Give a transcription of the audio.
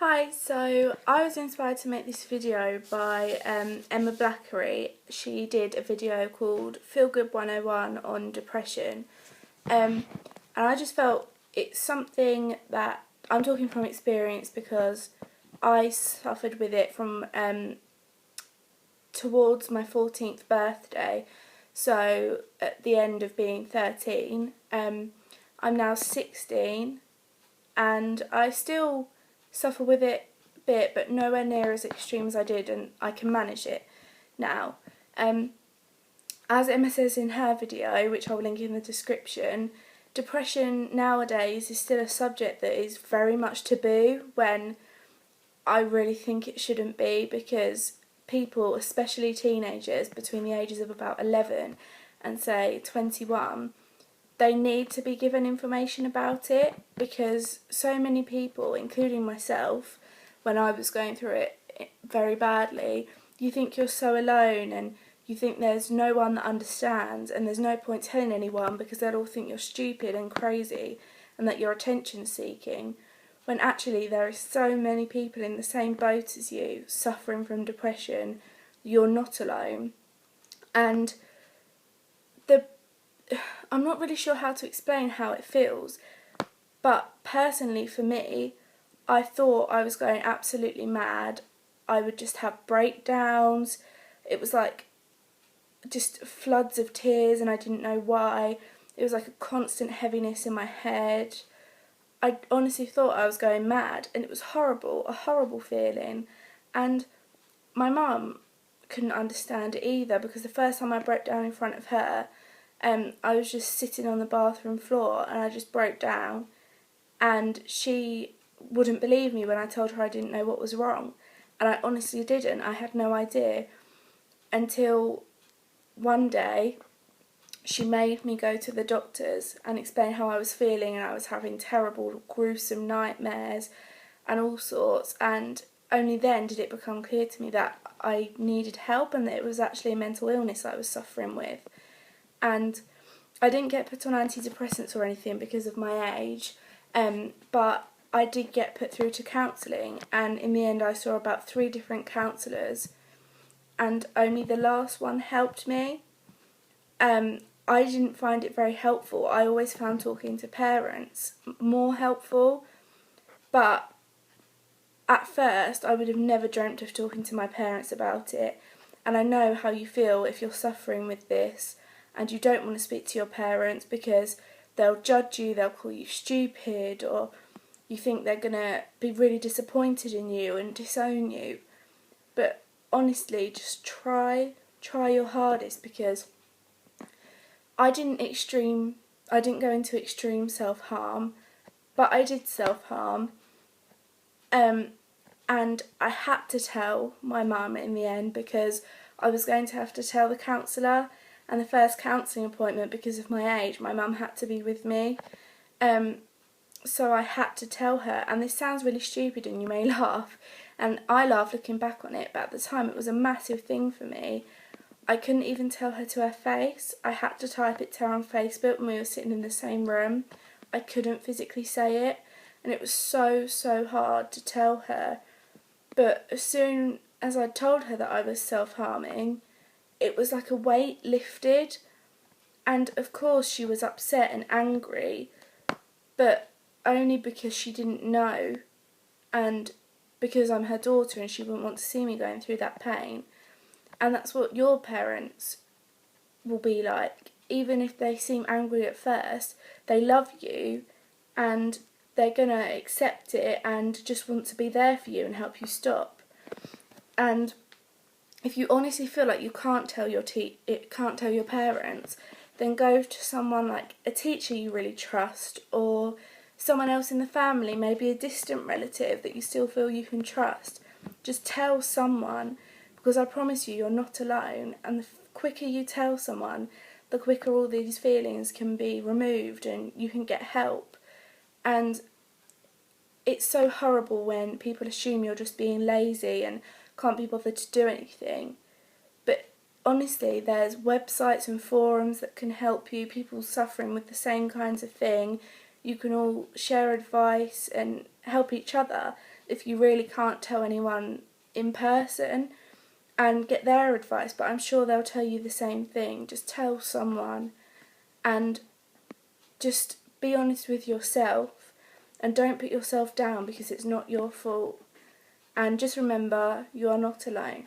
Hi, so I was inspired to make this video by Emma Blackery. She did a video called Feel Good 101 on depression, and I just felt it's something that I'm talking from experience because I suffered with it from towards my 14th birthday, so at the end of being 13. I'm now 16 and I still suffer with it a bit, but nowhere near as extreme as I did, and I can manage it now. As Emma says in her video, which I'll link in the description, depression nowadays is still a subject that is very much taboo, when I really think it shouldn't be, because people, especially teenagers between the ages of about 11 and say 21, they need to be given information about it, because so many people, including myself, when I was going through it very badly, you think you're so alone and you think there's no one that understands, and there's no point telling anyone because they'll all think you're stupid and crazy and that you're attention seeking, when actually there are so many people in the same boat as you suffering from depression. You're not alone. And I'm not really sure how to explain how it feels, but personally for me, I thought I was going absolutely mad. I would just have breakdowns. It was like just floods of tears and I didn't know why. It was like a constant heaviness in my head. I honestly thought I was going mad, and it was horrible, a horrible feeling. And my mum couldn't understand it either, because the first time I broke down in front of her, I was just sitting on the bathroom floor and I just broke down, and she wouldn't believe me when I told her I didn't know what was wrong, and I honestly didn't. I had no idea until one day she made me go to the doctors and explain how I was feeling, and I was having terrible, gruesome nightmares and all sorts, and only then did it become clear to me that I needed help and that it was actually a mental illness I was suffering with. And I didn't get put on antidepressants or anything because of my age, but I did get put through to counselling, and in the end I saw about 3 different counsellors, and only the last one helped me. I didn't find it very helpful. I always found talking to parents more helpful, but at first I would have never dreamt of talking to my parents about it, and I know how you feel if you're suffering with this and you don't want to speak to your parents because they'll judge you, they'll call you stupid, or you think they're going to be really disappointed in you and disown you. But honestly, just try your hardest, because I didn't go into extreme self-harm, but I did self-harm. And I had to tell my mum in the end, because I was going to have to tell the counsellor, and the first counselling appointment, because of my age, my mum had to be with me. So I had to tell her, and this sounds really stupid and you may laugh, and I laugh looking back on it, but at the time it was a massive thing for me. I couldn't even tell her to her face. I had to type it to her on Facebook when we were sitting in the same room. I couldn't physically say it, and it was so hard to tell her. But as soon as I told her that I was self-harming, it was like a weight lifted, and of course she was upset and angry, but only because she didn't know, and because I'm her daughter and she wouldn't want to see me going through that pain. And that's what your parents will be like. Even if they seem angry at first, they love you and they're going to accept it and just want to be there for you and help you stop. And if you honestly feel like you can't tell your parents, then go to someone like a teacher you really trust, or someone else in the family, maybe a distant relative that you still feel you can trust. Just tell someone, because I promise you, you're not alone, and the quicker you tell someone, the quicker all these feelings can be removed and you can get help. And it's so horrible when people assume you're just being lazy and can't be bothered to do anything. But honestly, there's websites and forums that can help you, people suffering with the same kinds of thing. You can all share advice and help each other. if you really can't tell anyone in person, and get their advice, but I'm sure they'll tell you the same thing. Just tell someone and just be honest with yourself and don't put yourself down because it's not your fault. And just remember, you are not alone.